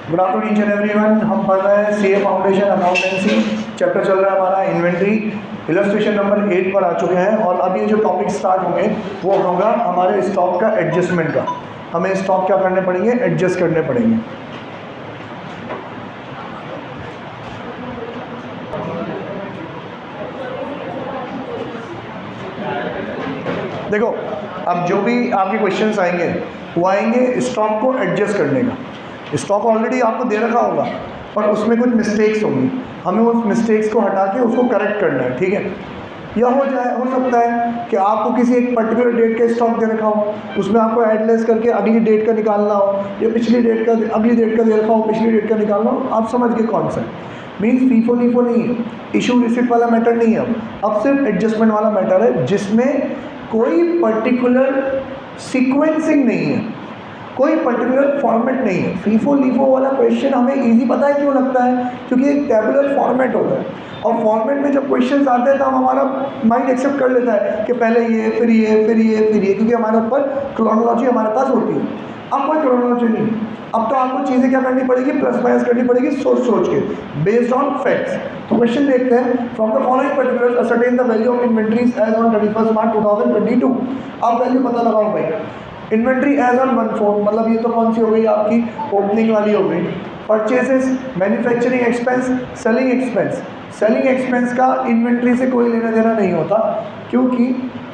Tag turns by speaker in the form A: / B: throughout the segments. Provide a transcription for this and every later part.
A: Good afternoon each and everyone. हम पढ़ रहे हैं सीए फाउंडेशन अकाउंटेंसी, चैप्टर चल रहा है हमारा इन्वेंट्री। इलस्ट्रेशन नंबर 8 पर आ चुके हैं और अब ये जो टॉपिक स्टार्ट होंगे वो होगा हमारे स्टॉक का एडजस्टमेंट का। हमें स्टॉक क्या करने पड़ेंगे, एडजस्ट करने पड़ेंगे। देखो, अब जो भी आपके क्वेश्चंस आएंगे वो आएंगे स्टॉक को एडजस्ट करने का। स्टॉक ऑलरेडी आपको दे रखा होगा पर उसमें कुछ मिस्टेक्स होंगी, हमें उस मिस्टेक्स को हटा के उसको करेक्ट करना है, ठीक है। या हो सकता है कि आपको किसी एक पर्टिकुलर डेट का स्टॉक दे रखा हो, उसमें आपको एडलेस करके अगली डेट का निकालना हो, या पिछली डेट का अगली डेट का दे रखा हो, पिछली डेट का निकालना हो। आप समझ के कौन सा मीन्स फीफो लीफो नहीं है, इशू रिसिप्ट वाला मैटर नहीं है। अब सिर्फ एडजस्टमेंट वाला मैटर है जिसमें कोई पर्टिकुलर सीक्वेंसिंग नहीं है, कोई पर्टिकुलर फॉर्मेट नहीं है। फीफो लीफो वाला क्वेश्चन हमें इजी पता है क्यों लगता है, क्योंकि एक टेबुलर फॉर्मेट होता है और फॉर्मेट में जब क्वेश्चन आते हैं तो हमारा माइंड एक्सेप्ट कर लेता है कि पहले ये फिर ये फिर ये फिर ये, क्योंकि हमारे ऊपर क्रोनोलॉजी हमारे पास होती है। अब कोई क्रोनोलॉजी नहीं, अब तो आपको चीज़ें क्या करनी पड़ेगी, प्लस माइनस करनी पड़ेगी सोच के, बेस्ड ऑन फैक्ट्स। तो क्वेश्चन देखते हैं, from the following particulars ascertain the value of inventories as on 31 March 2022। आप वैल्यू पता लगाओ भाई। इन्वेंट्री एज ऑन 1/4, मतलब ये तो कौन सी हो गई आपकी, ओपनिंग वाली हो गई। Purchases, manufacturing expense, selling expense. Selling expense का इन्वेंट्री से कोई लेना देना नहीं होता, क्योंकि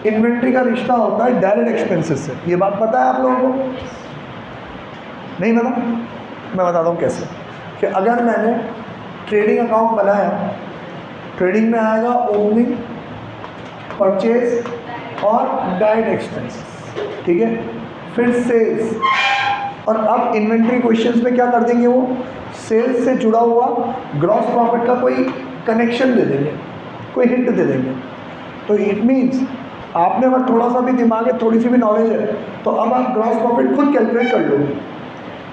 A: इन्वेंट्री का रिश्ता होता है डायरेक्ट एक्सपेंसेस से। ये बात पता है आप लोगों को? नहीं पता? मैं बताता हूँ कैसे। कि अगर मैंने ट्रेडिंग अकाउंट बनाया, ट्रेडिंग में आएगा ओपनिंग, परचेज और डायरेक्ट एक्सपेंस, ठीक है। फिर सेल्स, और अब इन्वेंट्री क्वेश्चंस में क्या कर देंगे, वो सेल्स से जुड़ा हुआ ग्रॉस प्रॉफिट का कोई कनेक्शन दे देंगे, कोई हिंट दे देंगे। तो इट मीन्स आपने अगर थोड़ा सा भी दिमाग है, थोड़ी सी भी नॉलेज है, तो अब आप ग्रॉस प्रॉफिट खुद कैलकुलेट कर लोगे।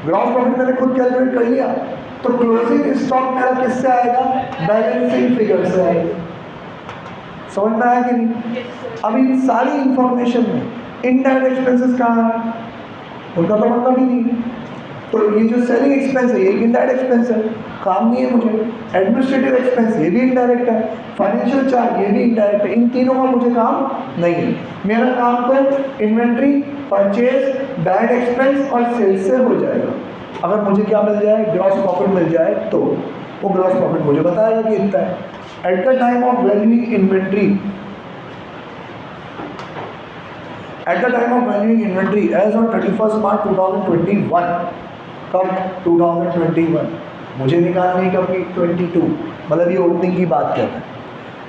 A: ग्रॉस प्रॉफिट मैंने खुद कैलकुलेट कर लिया, तो क्लोजिंग स्टॉक मेरा किससे आएगा, बैलेंसिंग फिगर से आएगा। समझ में आया कि नहीं? अब इन सारी इंफॉर्मेशन में इनडायरेक्ट एक्सपेंसेस कहाँ है, उनका तो मतलब ही नहीं। तो ये जो सेलिंग एक्सपेंस है ये इनडायरेक्ट एक्सपेंस है, काम नहीं है मुझे। एडमिनिस्ट्रेटिव एक्सपेंस ये भी इनडायरेक्ट है, फाइनेंशियल चार्ज ये भी इनडायरेक्ट है। इन तीनों का मुझे काम नहीं है। मेरा काम तो इन्वेंट्री, परचेज, डायरेक्ट एक्सपेंस और सेल्स से हो जाएगा। अगर मुझे क्या मिल जाए, ग्रॉस प्रॉफिट मिल जाए, तो वो ग्रॉस प्रॉफिट मुझे बताएगा कि इतना है। At the time of valuing inventory, at the time of valuing inventory as on 31 March 2021, कब 2021, मुझे निकालने कब की 22, मतलब ये ओपनिंग की बात कर रहे हैं।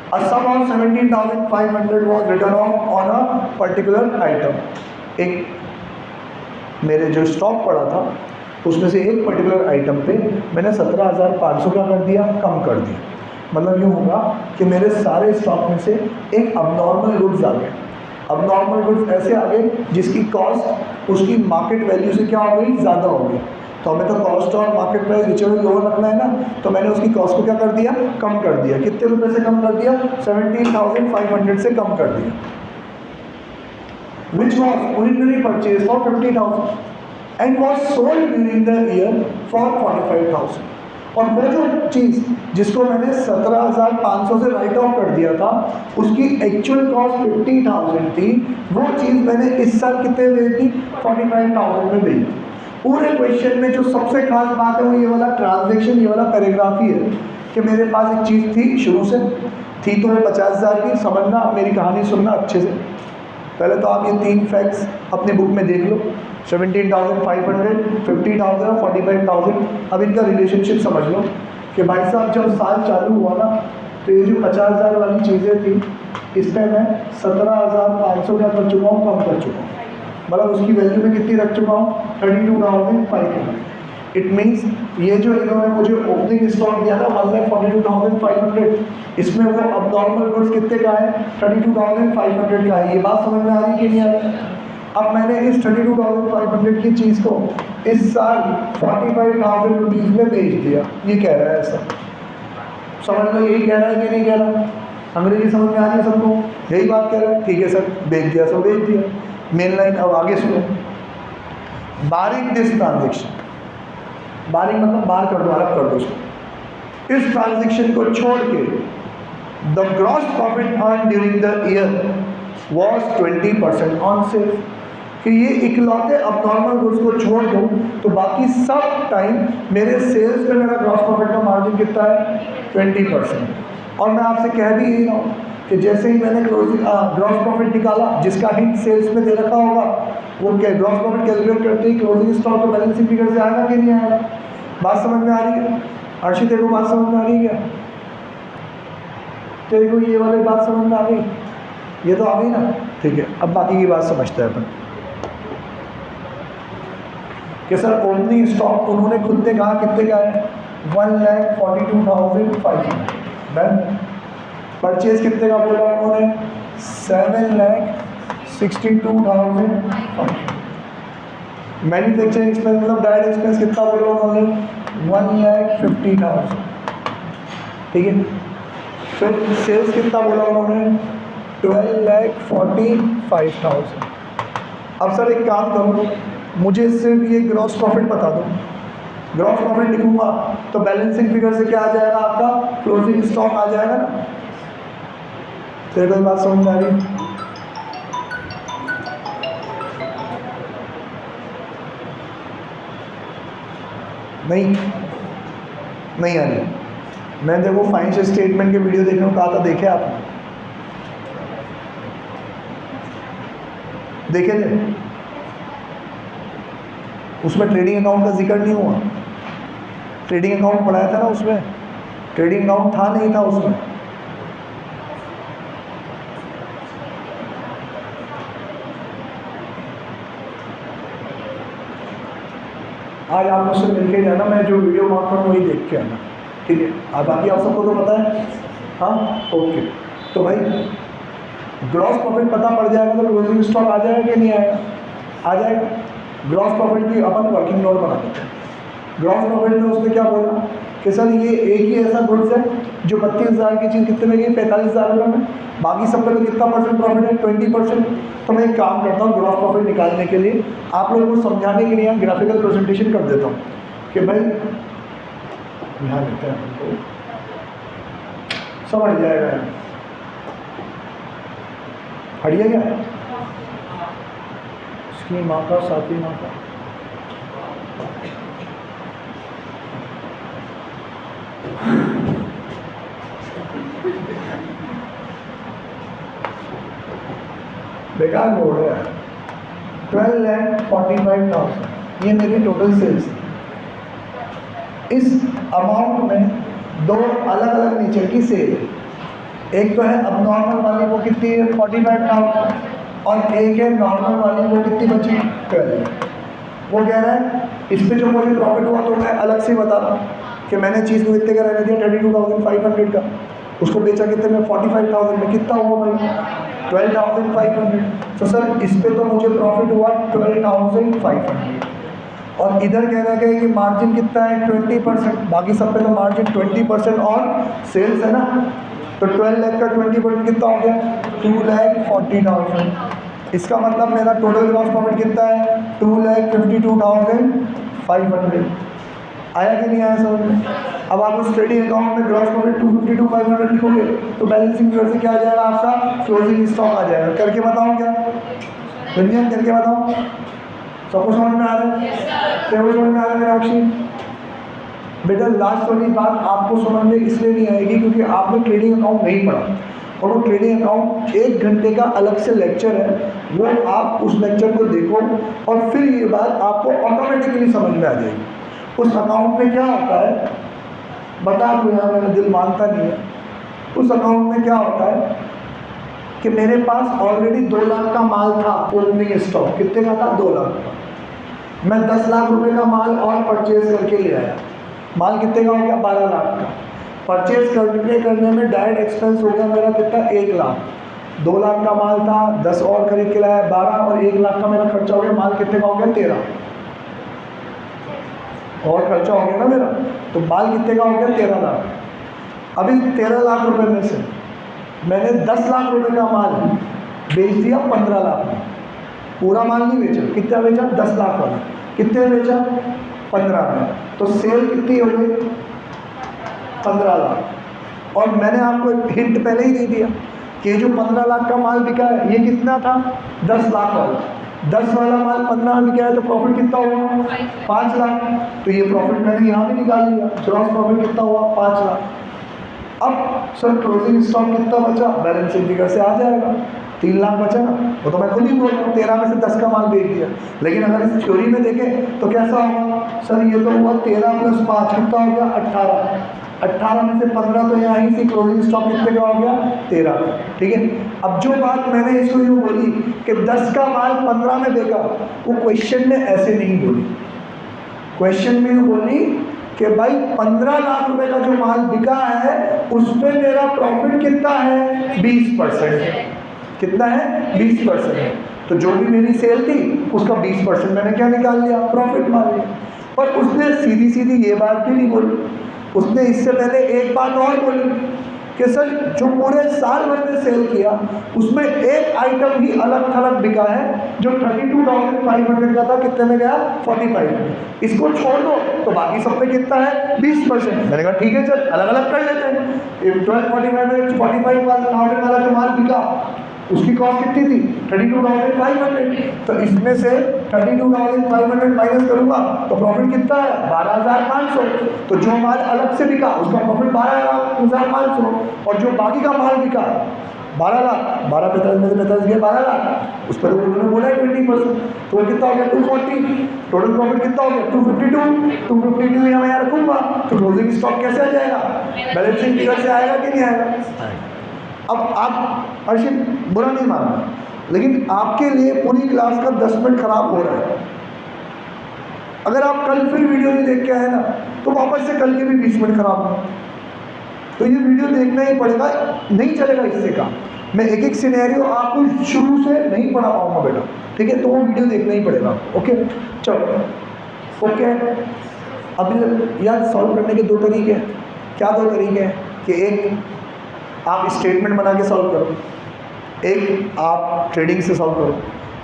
A: A sum of 17,500 was written off on a particular item। एक मेरे जो स्टॉक पड़ा था उसमें से एक पर्टिकुलर आइटम पे मैंने 17,500 का कर दिया, कम कर दिया। मतलब यूँ होगा कि मेरे सारे स्टॉक में से एक अबनॉर्मल गुड्स आ गए। अबनॉर्मल गुड्स ऐसे आ गए जिसकी कॉस्ट उसकी मार्केट वैल्यू से क्या हो गई, ज़्यादा हो गई। तो हमें तो कॉस्ट और मार्केट प्राइस रिचुअल लोअर रखना है ना, तो मैंने उसकी कॉस्ट को क्या कर दिया, कम कर दिया। कितने रुपए से कम कर दिया, 17,500 से कम कर दिया। Which was originally purchase for 50,000 and was sold during the year for 45,000। और वो जो चीज़ जिसको मैंने 17,500 से राइट ऑफ कर दिया था, उसकी एक्चुअल कॉस्ट 50,000 थी। वो चीज़ मैंने इस साल कितने में बेची, 45,000 में बेची। पूरे क्वेश्चन में जो सबसे खास बात है वो ये वाला ट्रांजैक्शन, ये वाला पैराग्राफ ही है कि मेरे पास एक चीज़ थी, शुरू से थी तो वो 50,000 की। समझना, मेरी कहानी सुनना अच्छे से। पहले तो आप ये 3 फैक्ट्स अपने बुक में देख लो, 17,500, 50,000 और 45,000। अब इनका रिलेशनशिप समझ लो कि भाई साहब जब साल चालू हुआ ना, तो ये जो 50,000 वाली चीज़ें थी, इस पर मैं 17,500 क्या कर चुका हूँ, कम कर चुका हूँ। मतलब उसकी वैल्यू में कितनी रख चुका हूँ, 32,500। इट मीन्स ये जो इन्होंने मुझे ओपनिंग स्टॉक दिया था 1,42,500, इसमें वो अबनॉर्मल गुड्स कितने का है, 32,500 का है। ये बात समझ में आ रही कि नहीं आ रही? अब मैंने इस 32,500 की चीज़ को इस साल 45,000 रुपीज़ में बेच दिया। ये कह रहा है ऐसा, समझ लो यही कह रहा है कि नहीं कह रहा? अंग्रेजी समझ में आ रही है सबको? यही बात कह रहा है, ठीक है सर, बेच दिया सो बेच दिया। मेन लाइन अब आगे सुनो। बारिंग दिस ट्रांजेक्शन, बारिंग मतलब बाहर कर दो, अलग कर दो उसको। इस ट्रांजेक्शन को छोड़ के the gross profit earn during the year was 20% on sales, कि ये इकलौते अब नॉर्मल गुड्स को छोड़ दूँ तो बाकी सब टाइम मेरे सेल्स पे मेरा ग्रॉस प्रॉफिट का मार्जिन कितना है, 20%। और मैं आपसे कह भी यही रहा हूँ कि जैसे ही मैंने ग्रॉस प्रॉफिट निकाला, जिसका हिंट सेल्स में दे रखा होगा, वो ग्रॉस प्रॉफिट कैलकुलेट करते ही क्लोजिंग स्टॉक तो बैलेंसिंग फिगर से आएगा कि नहीं आएगा? बात समझ में आ रही है अर्षित? तेरे को बात समझ में आ रही है? तेरे को ये वाली बात समझ में आ गई? ये तो आ गई ना, ठीक है। अब बाकी की बात समझते हैं अपन कि सर ओपनिंग स्टॉक उन्होंने खुद ने कहा कितने का है, 1,42,500 डन। परचेज कितने का बोला उन्होंने, 7,62,500। मैन्युफैक्चरिंग एक्सपेंस मतलब डायरेक्ट एक्सपेंस कितना बोला उन्होंने, 1,50,000, ठीक है। फिर सेल्स कितना बोला उन्होंने, 12,45,000। अब सर एक काम करो, मुझे सिर्फ ये ग्रॉस प्रॉफिट बता दो। ग्रॉस प्रॉफिट लिखूंगा तो बैलेंसिंग फिगर से क्या आ जाएगा आपका, क्लोजिंग स्टॉक आ जाएगा ना। तेरे को बात समझ में आ रही? नहीं आ रही। मैं देखो फाइनेंशियल स्टेटमेंट के वीडियो देखने को कहा था, देखे आपने? देखे थे? उसमें ट्रेडिंग अकाउंट का जिक्र नहीं हुआ। ट्रेडिंग अकाउंट पढ़ाया था ना उसमें, ट्रेडिंग अकाउंट था नहीं था उसमें। आज आप मुझसे मिलके जाना, मैं जो वीडियो मार्क करूँ वही देख के आना, ठीक है। अब बाकी आप सबको तो पता है, हाँ ओके। तो भाई ग्रॉस प्रॉफिट पता पड़ जाएगा तो क्लोजिंग स्टॉक आ जाएगा कि नहीं आएगा? आ जाएगा। ग्रॉस प्रॉफिट की अपन वर्किंग नोट बना देते हैं। ग्रॉस प्रॉफिट में उसने क्या बोला कि सर ये एक ही ऐसा गुड्स है जो 32,000 की चीज़ कितने में गई, 45,000 रुपये में, बाकी सब पे तो कितना परसेंट प्रॉफिट है, 20%। तो मैं एक काम करता हूँ, ग्रॉस प्रॉफिट निकालने के लिए आप लोगों को समझाने के लिए यहाँ ग्राफिकल प्रेजेंटेशन कर देता हूँ कि भाई यहाँ लेते हैं, तो समझ जाएगा। हटिए क्या इसकी माँ का, साथी माँ का। बेकार बोल रहा है। 12,45,000 ये मेरी टोटल सेल्स है। इस अमाउंट में दो अलग अलग नेचर की सेल है। एक तो है अब नॉर्मल वाली, वो कितनी है, 45,000, और एक है नॉर्मल वाली, वो कितनी बची, 12। वो कह रहा है इस पे जो मुझे प्रॉफिट हुआ तो मैं अलग से बता रहा हूँ कि मैंने चीज़ को कितने का रहने दिया, 32,500 का, उसको बेचा कितने में, 45,000 में। कितना हुआ भाई, 12,500। तो सर इस पे तो मुझे प्रॉफिट हुआ 12,500, और इधर कह रहा है कि मार्जिन कितना है, 20%। बाकी सब पे तो मार्जिन 20% और सेल्स है ना, तो 12 लाख का 20% कितना हो गया, 2,40,000। इसका मतलब मेरा टोटल ग्रॉस प्रॉफिट कितना है, 2,52,500। आया कि नहीं आया समझ में? अब आप उस ट्रेडिंग अकाउंट में ग्रॉस प्रॉफिट 252,500 लिखोगे तो बैलेंसिंग फिगर से क्या आ जाएगा आपका, क्लोजिंग स्टॉक आ जाएगा। करके बताऊँ क्या, रंजन करके बताऊँ? सबको समझ में आ रहा है? तेरे समझ में आ रहा है मेरा ऑप्शन? बेटा लास्ट वाली बात आपको समझ में इसलिए नहीं आएगी क्योंकि आपने ट्रेडिंग अकाउंट नहीं पढ़ा, और वो ट्रेडिंग अकाउंट 1 घंटे का अलग से लेक्चर है, वो आप उस लेक्चर को देखो और फिर ये बात आपको ऑटोमेटिकली समझ में आ जाएगी। उस अकाउंट में क्या होता है बता दो यार, मेरा दिल मानता नहीं है। उस अकाउंट में क्या होता है कि मेरे पास ऑलरेडी 2 लाख का माल था, ओपनिंग स्टॉक कितने का था, 2 लाख का। मैं 10 लाख रुपए का माल और परचेज करके ले आया, माल कितने का हो गया, 12 लाख का। परचेज करने में डायरेक्ट एक्सपेंस हो गया मेरा कितना, 1 लाख। 2 लाख का माल था, 10 और खरीद के लाया 12, और 1 लाख का मेरा खर्चा हो गया, माल कितने का हो गया, 13 और खर्चा हो गया ना मेरा, तो माल कितने का हो गया, 13 लाख। अभी 13 लाख रुपए में से मैंने 10 लाख रुपए का माल बेच दिया 15 लाख में। पूरा माल नहीं बेचा, कितना बेचा, 10 लाख वाला। कितने बेचा, 15 में, तो सेल कितनी हो गई 15 लाख। और मैंने आपको एक हिंट पहले ही दे दिया कि जो 15 लाख का माल बिका है ये कितना था 10 लाख वाला, 10 वाला माल 15 में बिका है तो प्रॉफिट कितना हुआ 5 लाख। तो ये प्रॉफिट मैंने यहाँ भी निकाल लिया, ग्रॉस प्रॉफिट कितना हुआ 5 लाख। अब सर क्लोजिंग स्टॉक कितना बचा, बैलेंसिंग फिगर से आ जाएगा 3 लाख बचा ना, वो तो मैं खुद ही बोल रहा हूँ 13 में से 10 का माल बेच दिया। लेकिन अगर इस थ्योरी में देखें तो कैसा होगा सर, ये तो हुआ 13 + 5 कितना हो गया 18, 18 में से 15 तो यहाँ ही से क्लोजिंग स्टॉक कितने का हो गया 13, ठीक है। अब जो बात मैंने इसको यूँ बोली कि 10 का माल 15 में बेचा, वो क्वेश्चन में ऐसे नहीं बोली, क्वेश्चन में यूँ बोली कि भाई 15 लाख रुपए का जो माल बिका है उस पर मेरा प्रॉफिट कितना है 20%, कितना है 20%। तो जो भी मेरी सेल थी उसका 20% मैंने क्या निकाल लिया प्रॉफिट मान लिया। पर उसने सीधी सीधी ये बात भी नहीं बोली, उसने इससे पहले एक बात और बोली कि सर जो पूरे साल भर में सेल किया उसमें एक आइटम ही अलग थलग बिका है जो 32,500 का था, कितने में गया 45 में, इसको छोड़ दो तो बाकी सब पे कितना है 20%। मैंने कहा ठीक है चल अलग अलग कर लेते हैं। 45,000 वाला जो माल बिका उसकी कॉस्ट कितनी थी 32,500, तो इसमें से 32,500 माइनस करूंगा तो प्रॉफिट कितना है 12,500। तो जो माल अलग से बिका उसका प्रॉफिट 12,500 और जो बाकी का माल बिका 12 लाख, 12 45 में से 45 गया 12 लाख, उस पर उन्होंने बोला है 20%, तो वो कितना हो गया 240। टोटल प्रॉफिट कितना हो गया 252 यहाँ मैं रखूंगा। तो क्लोजिंग स्टॉक कैसे आ जाएगा, बैलेंसिंग फिगर से आएगा कि नहीं आएगा। अब आप अर्शित बुरा नहीं मानना, लेकिन आपके लिए पूरी क्लास का 10 मिनट खराब हो रहा है। अगर आप कल फिर वीडियो नहीं देख के आए ना तो वापस से कल के भी 20 मिनट खराब हो, तो ये वीडियो देखना ही पड़ेगा, नहीं चलेगा इससे काम। मैं एक एक सिनेरियो आपको शुरू से नहीं पढ़ा पाऊंगा बेटा, ठीक है, तो वो वीडियो देखना ही पड़ेगा। ओके चलो ओके। अभी यार सॉल्व करने के 2 तरीके हैं। क्या 2 तरीके हैं कि एक आप स्टेटमेंट बना के सॉल्व करो, एक आप ट्रेडिंग से सॉल्व करो।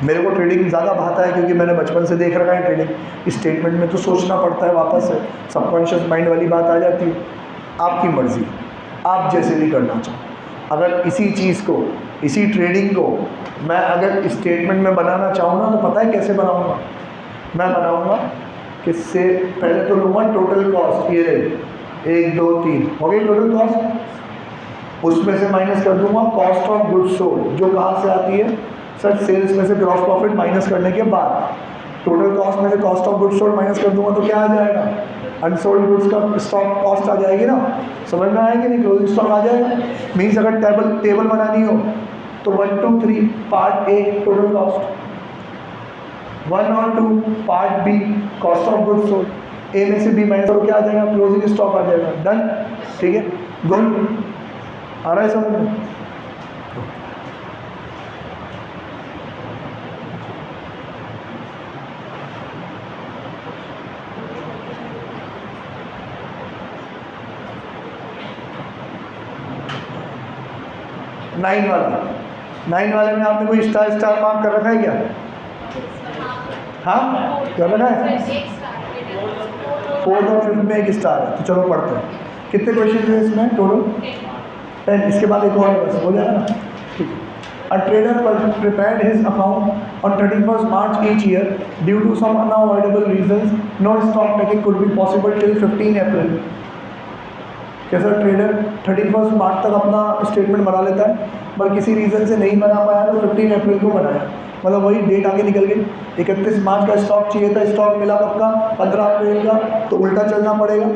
A: मेरे को ट्रेडिंग ज़्यादा भाता है क्योंकि मैंने बचपन से देख रखा है ट्रेडिंग। स्टेटमेंट में तो सोचना पड़ता है, वापस से सबकॉन्शियस माइंड वाली बात आ जाती है। आपकी मर्ज़ी, आप जैसे भी करना चाहो। अगर इसी चीज़ को, इसी ट्रेडिंग को मैं अगर स्टेटमेंट में बनाना चाहूँ ना तो पता है कैसे बनाऊँगा। मैं बनाऊँगा कि से पहले तो लूँगा टोटल कॉस्ट, ये रहे 1 2 3 हो गई टोटल कॉस्ट, उसमें से माइनस कर दूंगा कॉस्ट ऑफ गुड्स सोल्ड, जो कहाँ से आती है सर सेल्स में से ग्रॉस प्रॉफिट माइनस करने के बाद टोटल कॉस्ट में से cost of goods sold minus कर दूंगा तो क्या आ जाएगा अनसोल्ड गुड्स का स्टॉक कॉस्ट आ जाएगी ना, समझ में आएगी नहीं, क्लोजिंग स्टॉक आ जाएगा। मीन्स अगर टेबल बनानी हो तो 1 2 3 पार्ट ए टोटल कॉस्ट, 1 और 2 part B cost of goods sold, A में से बी माइनस करो क्या आ जाएगा क्लोजिंग स्टॉक आ जाएगा। डन, ठीक है, गुड, आ रहा है समझ में। नाइन वाले में आपने कोई स्टार मार्क कर रखा है क्या? हाँ कर रखा है, 4th और 5th में एक स्टार है। तो चलो पढ़ते हैं कितने क्वेश्चन है इसमें टोटल 10, इसके बाद एक और बस हो जाएगा ना, ठीक है। A trader prepared his account on 31st March each year. Due to some unavoidable reasons, no stock taking could be possible till 15 April. कैसा ट्रेडर 31 मार्च तक अपना स्टेटमेंट बना लेता है, पर किसी रीज़न से नहीं बना पाया तो 15 अप्रैल को बनाया, मतलब वही डेट आगे निकल गई। 31 मार्च का स्टॉक चाहिए था, स्टॉक मिला पक्का 15 अप्रैल का, तो उल्टा चलना पड़ेगा।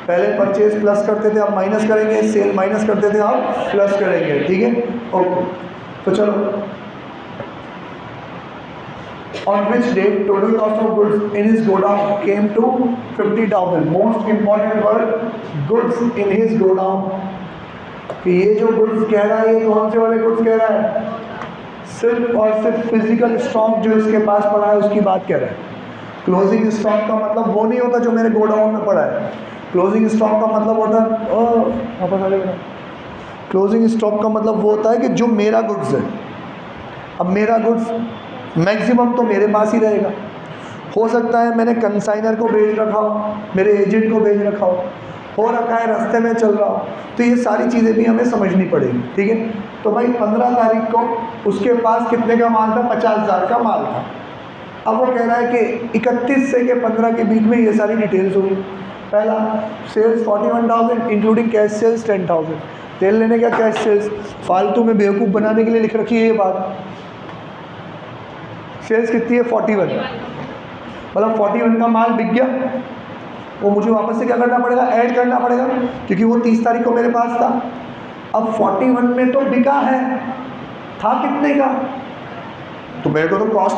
A: पहले परचेज प्लस करते थे, अब माइनस करेंगे, सेल माइनस करते थे, अब प्लस करेंगे, ठीक है ओके। तो चलो, on which date total cost of goods in his godown came to 50,000. Most important word goods in his godown. कि ये जो गुड्स कह रहा है, ये कौन से वाले गुड्स कह रहा है? सिर्फ और सिर्फ फिजिकल स्टॉक जो इसके पास पड़ा है उसकी बात कह रहा है। क्लोजिंग स्टॉक का मतलब वो नहीं होता जो मेरे गोडाउन में पड़ा है। क्लोजिंग स्टॉक का मतलब होता है क्लोजिंग स्टॉक का मतलब वो होता है कि जो मेरा गुड्स है। अब मेरा गुड्स मैक्सिमम तो मेरे पास ही रहेगा, हो सकता है मैंने कंसाइनर को भेज रखा हो, मेरे एजेंट को भेज रखा हो रखा है, रास्ते में चल रहा हो, तो ये सारी चीज़ें भी हमें समझनी पड़ेगी, ठीक है। तो भाई 15 तारीख को उसके पास कितने का माल था? 50,000 का माल था। अब वो कह रहा है कि 31 से के 15 के बीच में ये सारी डिटेल्स होगी। पहला, सेल्स 41,000 इंक्लूडिंग कैश सेल्स 10,000। तेल लेने का कैश सेल्स फालतू में बेवकूफ़ बनाने के लिए लिख रखी है ये बात। सेल्स कितनी है? 41, मतलब 41 का माल बिक गया, वो मुझे वापस से क्या करना पड़ेगा? ऐड करना पड़ेगा, क्योंकि वो 30 तारीख को मेरे पास था। अब 41 में तो बिका है, था कितने का? तो मेरे को तो कॉस्ट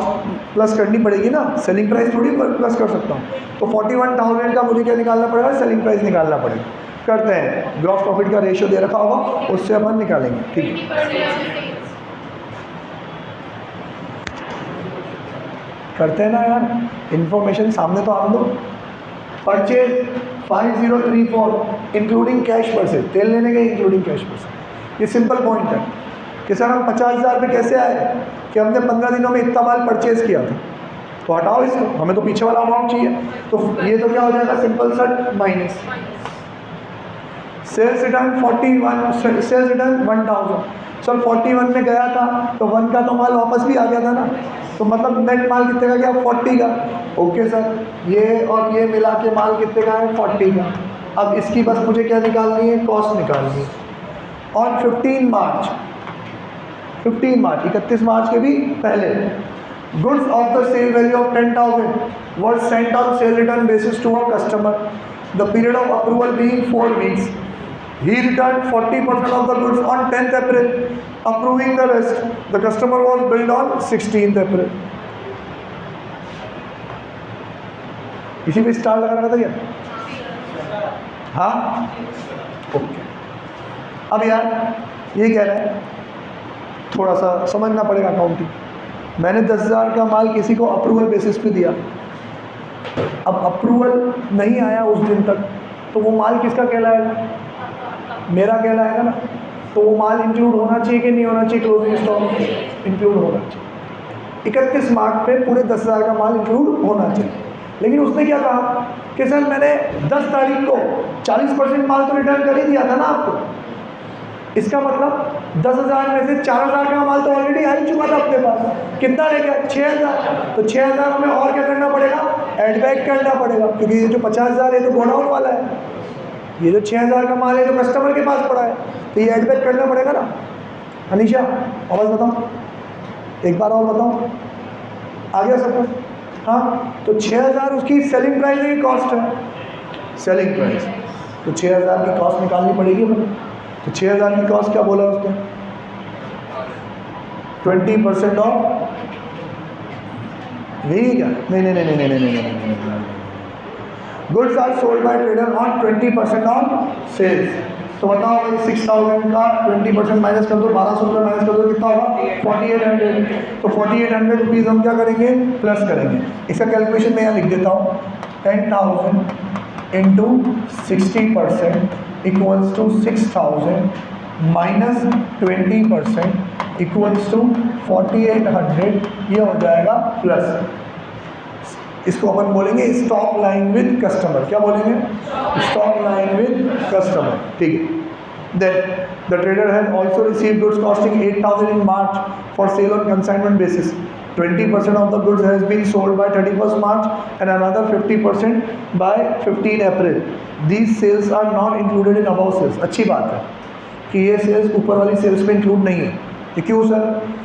A: प्लस करनी पड़ेगी ना, सेलिंग प्राइस थोड़ी प्लस कर सकता हूँ। तो 41,000 का मुझे क्या निकालना पड़ेगा? सेलिंग प्राइस निकालना पड़ेगा। करते हैं, ग्रॉस प्रॉफिट का रेशियो दे रखा होगा, उससे अपन निकालेंगे, ठीक है। करते हैं ना यार, इन्फॉर्मेशन सामने तो आम दो। परचेज 5034 इंक्लूडिंग कैश परचेज, तेल लेने के इंक्लूडिंग कैश परचेज। ये सिंपल पॉइंट है कि सर हम 50,000 पे कैसे आए कि हमने 15 दिनों में इतना माल परचेज किया था। तो हटाओ इसको, हमें तो पीछे वाला अमाउंट चाहिए। तो ये तो क्या हो जाएगा? Simple sir minus sales return 41, sales return 1,000। Sir 41 में गया था तो 1 का तो माल वापस भी आ गया था ना, तो मतलब नेट माल कितने का गया? 40 का। ओके सर, ये और ये मिला के माल कितने का है? 40 का। अब इसकी बस मुझे क्या निकालनी है? कॉस्ट निकालनी है। और 15 मार्च 31 मार्च के भी पहले, goods of the sale value of 10,000 were sent on sale return basis to a customer, the period of approval being 4 weeks. He returned 40% of the goods on 10th April, approving the rest. The customer was billed on 16th April. इसी पे star लगा रखा था क्या? हाँ, okay. अब यार ये कह रहा है, थोड़ा सा समझना पड़ेगा अकाउंटिंग। मैंने 10,000 का माल किसी को अप्रूवल बेसिस पे दिया, अब अप्रूवल नहीं आया उस दिन तक, तो वो माल किसका कहलाएगा? मेरा कहलाएगा ना। तो वो माल इंक्लूड होना चाहिए कि नहीं होना चाहिए? क्लोजिंग स्टॉक इंक्लूड होना चाहिए। 31 मार्च पे पूरे 10,000 का माल इंक्लूड होना चाहिए। लेकिन उसने क्या कहा कि सर मैंने 10 तारीख को 40% माल तो रिटर्न कर ही दिया था ना आपको। इसका मतलब 10,000 में से 4,000 का माल तो ऑलरेडी आ ही चुका था अपने पास। कितना रह गया? 6,000। तो 6,000 में और क्या करना पड़ेगा? एड बैक करना पड़ेगा, क्योंकि ये जो 50,000 है तो गोडाउन वाला है, ये जो 6,000 का माल है जो कस्टमर के पास पड़ा है, तो ये एड बैक करना पड़ेगा ना। अनीशा आवाज़ बताओ, एक बार और बताओ, आ गया सब कुछ? हाँ, तो 6,000 उसकी सेलिंग प्राइस की कॉस्ट है, सेलिंग प्राइस। तो 6,000 की कॉस्ट निकालनी पड़ेगी मुझे। तो 6,000 की कॉस्ट क्या बोला उसने? 20% ऑफ, यही क्या? नहीं। Goods are sold by trader on 20% on sales. तो बताओ भाई 6,000 का 20% माइनस कर दो, 1,200 रुपये माइनस कर दो, कितना होगा? 4,800। तो 4,800 रुपीज़ हम क्या करेंगे? प्लस करेंगे। इसका कैलकुलेशन मैं यहाँ लिख देता हूँ। 10,000 into 60% equals to 6,000 minus 20% equals to 4,800, ये हो जाएगा प्लस। इसको अपन बोलेंगे स्टॉक लाइन विद कस्टमर। क्या बोलेंगे? स्टॉक लाइन विद कस्टमर, ठीक है। Then the trader has also received goods costing 8,000 in March for sale on consignment basis. 20% of the goods has been sold by 31 March and another 50% by 15 April. These sales are not included in above sales. अच्छी बात है कि ये sales ऊपर वाली sales में include नहीं है। ये क्यों सर?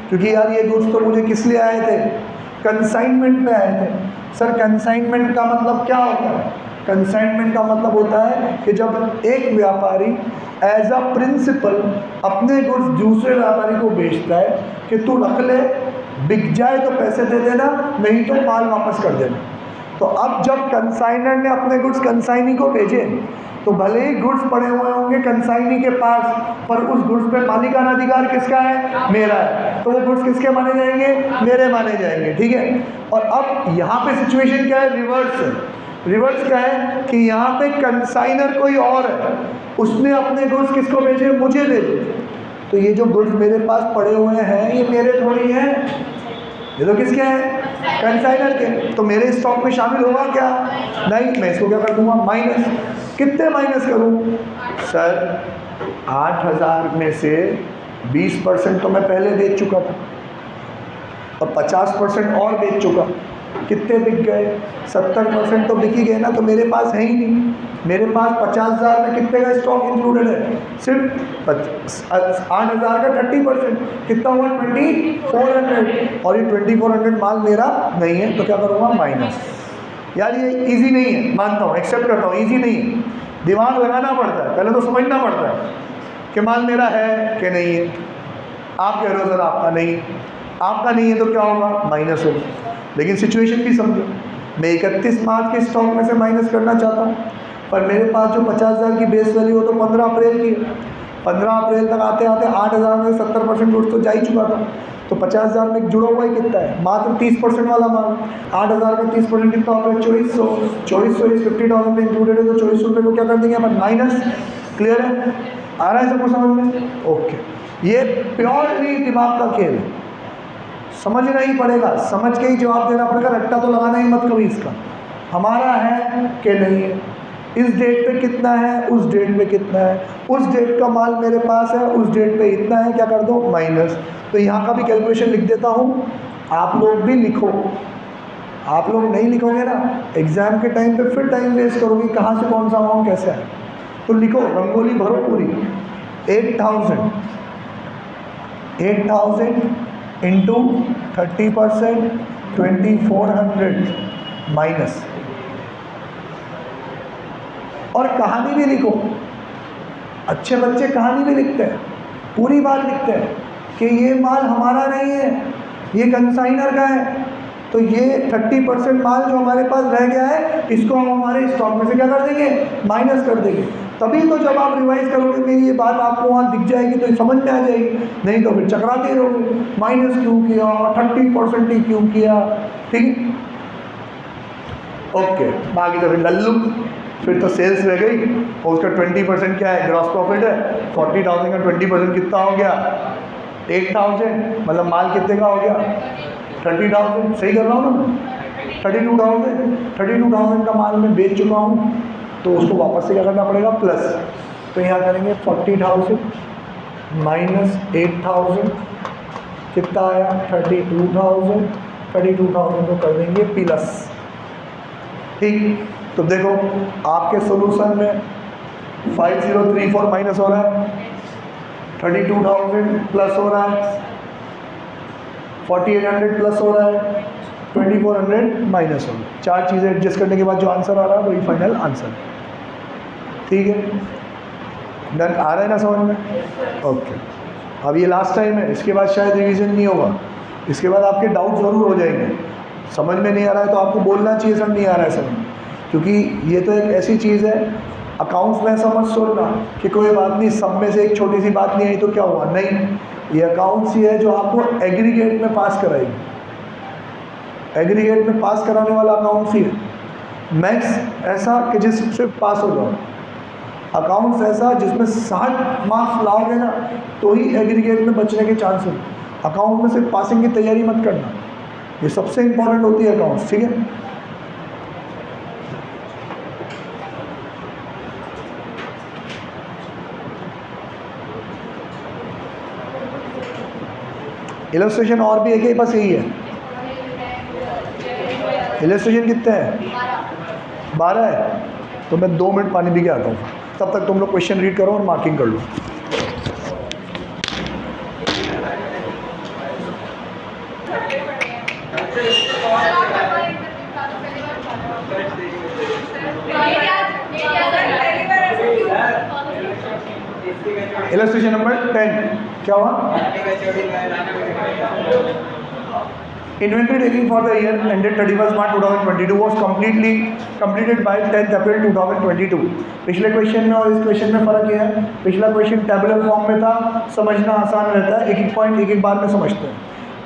A: क्योंकि यार ये गुड्स तो मुझे किस लिए आए थे? कंसाइनमेंट पे आए थे। सर कंसाइनमेंट का मतलब क्या होता है? कंसाइनमेंट का मतलब होता है कि जब एक व्यापारी एज अ प्रिंसिपल अपने गुड्स दूसरे व्यापारी को बेचता है कि तू रख ले, बिक जाए तो पैसे दे देना, नहीं तो माल वापस कर देना। तो अब जब कंसाइनर ने अपने गुड्स कंसाइनी को भेजे, तो भले ही गुड्स पड़े हुए होंगे कंसाइनी के पास, पर उस गुड्स पे मालिकाना अधिकार किसका है? मेरा है। तो वो गुड्स किसके माने जाएंगे? मेरे माने जाएंगे, ठीक है। और अब यहाँ पे सिचुएशन क्या है? रिवर्स है। रिवर्स क्या है कि यहाँ पे कंसाइनर कोई और है, उसने अपने गुड्स किसको भेजे? मुझे भेजे। तो ये जो गुड्स मेरे पास पड़े हुए हैं ये मेरे थोड़ी हैं, ये तो किसके हैं? कंसाइनर के, तो मेरे स्टॉक में शामिल होगा क्या? नहीं, मैं इसको क्या कर दूंगा? माइनस। कितने माइनस करूं? सर 8,000 में से 20% तो मैं पहले बेच चुका था और 50% और बेच चुका। कितने बिक गए? 70% तो बिक ही गए ना, तो मेरे पास है ही नहीं। मेरे पास 50,000 में कितने का स्टॉक इंक्लूडेड है? सिर्फ 8,000 का 30%, कितना हुआ? 2400। और ये 2400 माल मेरा नहीं है, तो क्या करूँगा? माइनस। यार ये इजी नहीं है, मानता हूँ, एक्सेप्ट करता हूँ, इजी नहीं है, दिमाग लगाना पड़ता है, पहले तो समझना पड़ता है कि माल मेरा है कि नहीं है। आप कह रहे हो सर आपका नहीं, आपका नहीं है तो क्या होगा? माइनस होगा। लेकिन सिचुएशन भी समझो, मैं 31 मार्च के स्टॉक में से माइनस करना चाहता हूँ, पर मेरे पास जो 50,000 की बेस वैल्यू हो तो 15 अप्रैल की, 15 अप्रैल तक आते आते 8,000 में 70% गुड्स तो जा ही चुका था। तो 50,000 में जुड़ा हुआ ही कितना है? मात्र 30% वाला माल। 8,000 का 30% कितना होगा? 2400। 2400 इस 50,000 में इंक्लूडेड है, तो 2400 रुपये को क्या कर देंगे अपन? माइनस। क्लियर है? आ रहा है सबको समझ में? ओके, ये प्योरली दिमाग का खेल है, समझना ही पड़ेगा, समझ के ही जवाब देना पड़ेगा, रट्टा तो लगाना ही मत कभी इसका। हमारा है कि नहीं है, इस डेट पे कितना है, उस डेट पे कितना है, उस डेट का माल मेरे पास है, उस डेट पे इतना है, क्या कर दो? माइनस। तो यहाँ का भी कैलकुलेशन लिख देता हूँ, आप लोग भी लिखो। आप लोग नहीं लिखोगे ना, एग्ज़ाम के टाइम पे फिर टाइम वेस्ट करोगे, कहाँ से कौन सा अमाउंट कैसे है। तो लिखो, रंगोली भरो पूरी। 8,000 इंटू 30%, 2400 माइनस। और कहानी भी लिखो, अच्छे बच्चे कहानी भी लिखते हैं, पूरी बात लिखते हैं कि ये माल हमारा नहीं है, ये कंसाइनर का है, तो ये 30% माल जो हमारे पास रह गया है, इसको हम हमारे स्टॉक में से क्या कर देंगे? माइनस कर देंगे। तभी तो जब आप रिवाइज करोगे मेरी ये बात आपको वहाँ दिख जाएगी, तो समझ में आ जाएगी, नहीं तो फिर चकराते ही रहोगे, माइनस क्यों किया, 30% ही क्यों किया। ठीक है, ओके। बाकी तो फिर लल्लू, फिर तो सेल्स रह गई और उसका 20% क्या है? ग्रॉस प्रॉफिट है। 40,000 का 20% कितना हो गया? 8,000। मतलब माल कितने का हो गया? 30,000। सही कर रहा हूँ ना? 32,000 का माल मैं बेच चुका हूँ, तो उसको वापस से क्या करना पड़ेगा? प्लस। तो यहाँ करेंगे 40,000 माइनस 8,000, कितना आया? 32,000। 32,000 को कर देंगे प्लस। ठीक, तो देखो आपके सॉल्यूशन में 5034 माइनस हो रहा है, 32,000 प्लस हो रहा है, 4800 प्लस हो रहा है, 2400 माइनस हो रहा है। चार चीज़ें एडजस्ट करने के बाद जो आंसर आ रहा है वही फाइनल आंसर। ठीक है, डन। आ रहा है ना समझ में? ओके, अब ये लास्ट टाइम है, इसके बाद शायद रिवीजन नहीं होगा, इसके बाद आपके डाउट ज़रूर हो जाएंगे। समझ में नहीं आ रहा है तो आपको बोलना चाहिए सर नहीं आ रहा है समझ, क्योंकि ये तो एक ऐसी चीज़ है, अकाउंट्स में ऐसा मत सोचना कि कोई बात नहीं, सब में से एक छोटी सी बात नहीं आई तो क्या हुआ। नहीं, ये अकाउंट्स ही है जो आपको एग्रीगेट में पास कराएगी। एग्रीगेट में पास कराने वाला अकाउंट्स ही है। मैथ्स ऐसा कि जिससे पास हो जाओ, अकाउंट्स ऐसा जिसमें 60 मार्क्स लाओगे ना तो ही एग्रीगेट में बचने के चांस है। अकाउंट में सिर्फ पासिंग की तैयारी मत करना, ये सबसे इम्पोर्टेंट होती है अकाउंट्स। ठीक है, इलस्ट्रेशन और भी है कि बस यही है? इलस्ट्रेशन कितने हैं? 12 है। तो मैं 2 मिनट पानी पी के आता हूँ, तब तक तुम लोग क्वेश्चन रीड करो और मार्किंग कर लो। इलस्ट्रेशन नंबर 10 क्या हुआ? Inventory taking for the year ended 31st March 2022 was completed by 10th April 2022। पिछले क्वेश्चन में और इस क्वेश्चन में फ़र्क यह है, पिछला क्वेश्चन टेबुलर फॉर्म में था, समझना आसान रहता है, एक एक पॉइंट एक एक बार में समझते हैं।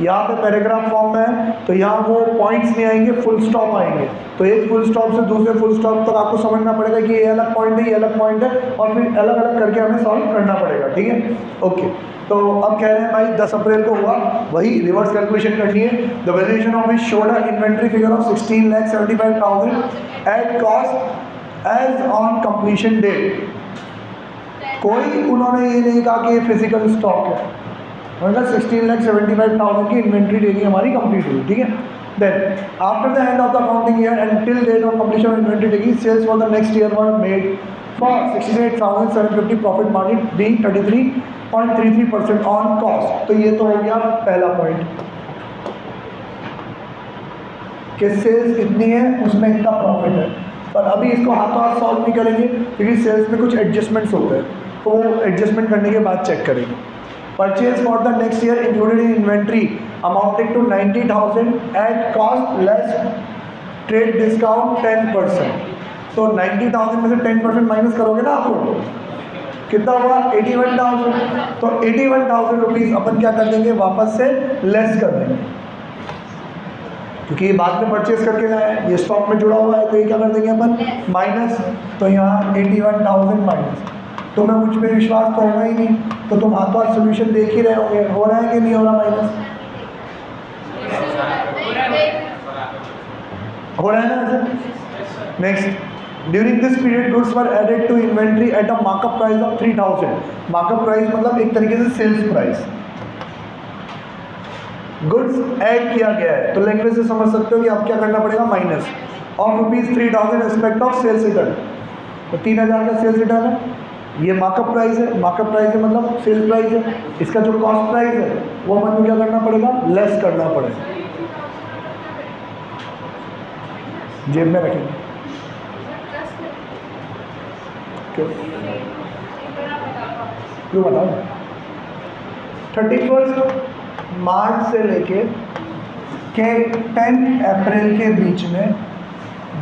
A: यहाँ पे पैराग्राफ फॉर्म में है तो यहाँ वो पॉइंट्स नहीं आएंगे, फुल स्टॉप आएंगे। तो एक फुल स्टॉप से दूसरे फुल स्टॉप तक आपको समझना पड़ेगा कि ये अलग पॉइंट है, ये अलग पॉइंट है, और फिर अलग अलग करके हमें सॉल्व करना पड़ेगा। ठीक है, ओके। तो अब कह रहे हैं भाई 10 अप्रैल को हुआ, वही रिवर्स कैलकुलेशन करनी है। The valuation of which showed a inventory figure of 16,75,000 at cost as on completion date. कोई उन्होंने ये नहीं कहा कि ये फिजिकल स्टॉक है, मतलब 16,75,000 की इन्वेंट्री डेली हमारी कंप्लीट हुई। ठीक है, then after the end of the accounting year and till date of completion of inventory daily sales for the next year were made for 68,750, profit margin being 33.33% on cost. तो ये तो हो गया पहला पॉइंट कि सेल्स कितनी है उसमें इतना प्रॉफिट है। पर अभी इसको हाथों हाथ सॉल्व नहीं करेंगे क्योंकि सेल्स में कुछ एडजस्टमेंट्स होते हैं, तो वो एडजस्टमेंट करने के बाद चेक करेंगे। Purchase for the next year included in inventory amounting to 90,000 at cost less trade discount 10%। तो 90,000 में से 10% माइनस करोगे ना आप लोग, कितना हुआ 81,000। तो 81,000 रुपीज़ अपन क्या कर देंगे, वापस से लेस कर देंगे, क्योंकि ये बाद में परचेज करके लाया है, ये स्टॉक में जुड़ा हुआ है, तो ये क्या कर देंगे अपन माइनस। तो यहाँ 81,000 माइनस। तुम्हें मुझ पर विश्वास तो होगा ही नहीं, तो तुम हाथों हाथ सोल्यूशन देख ही रहे होंगे, हो रहा है कि नहीं हो रहा माइनस, हो रहा है ना। Next, during this period goods were added to inventory at a markup price of 3,000। Markup price मतलब एक तरीके से सेल्स प्राइस। गुड्स ऐड किया गया है, तो लैंग्वेज से समझ सकते हो कि अब क्या करना पड़ेगा, minus of ₹3,000 respect of sales return. तो 3,000 का सेल्स रिटर्न है, ये मार्कअप प्राइस है, मार्कअप प्राइस है मतलब सेल्स प्राइस है, इसका जो कॉस्ट प्राइस है वो अपन को क्या करना पड़ेगा, लेस करना पड़ेगा, जेब में रखेंगे। क्यों बताओ, 31 मार्च से लेके 10 अप्रैल के बीच में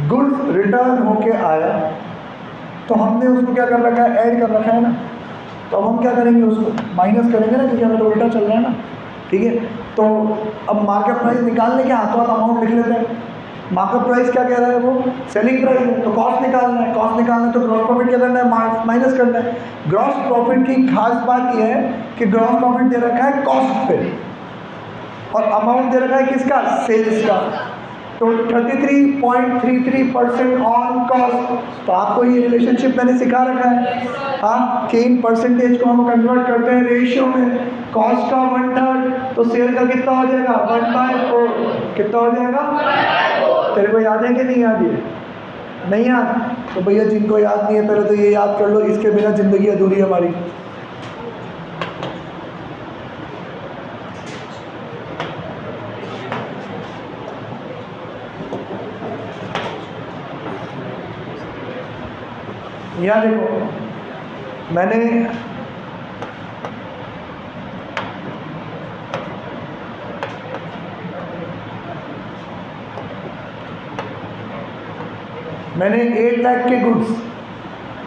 A: गुड्स रिटर्न होके आया, तो हमने उसको क्या कर रखा है, ऐड कर रखा है ना। तो अब हम क्या करेंगे, उसको माइनस करेंगे ना, क्योंकि हमें तो उल्टा चल रहा है ना। ठीक है, तो अब मार्केट प्राइस निकालने के हाथों हाथ अमाउंट लिख लेते हैं। मार्केट प्राइस क्या कह रहा है, वो सेलिंग प्राइस है, तो कॉस्ट निकालना है, कॉस्ट निकालना है तो ग्रॉस प्रॉफिट क्या करना है, माइनस करना है। ग्रॉस प्रॉफिट की खास बात यह है कि ग्रॉस प्रॉफिट दे रखा है कॉस्ट पे और अमाउंट दे रखा है किसका, सेल्स का। तो 33.33% ऑन कॉस्ट। तो आपको ये रिलेशनशिप मैंने सिखा रखा है, हाँ, कि इन परसेंटेज को हम कन्वर्ट करते हैं रेशियो में। कॉस्ट का 1/3 तो सेल का कितना हो जाएगा, 1/4। कितना हो जाएगा, तेरे को याद है कि नहीं याद, ये नहीं याद, तो भैया जिनको याद नहीं है पहले तो ये याद कर लो, इसके बिना ज़िंदगी अधूरी है हमारी। यहाँ देखो, मैंने 8 लाख के गुड्स,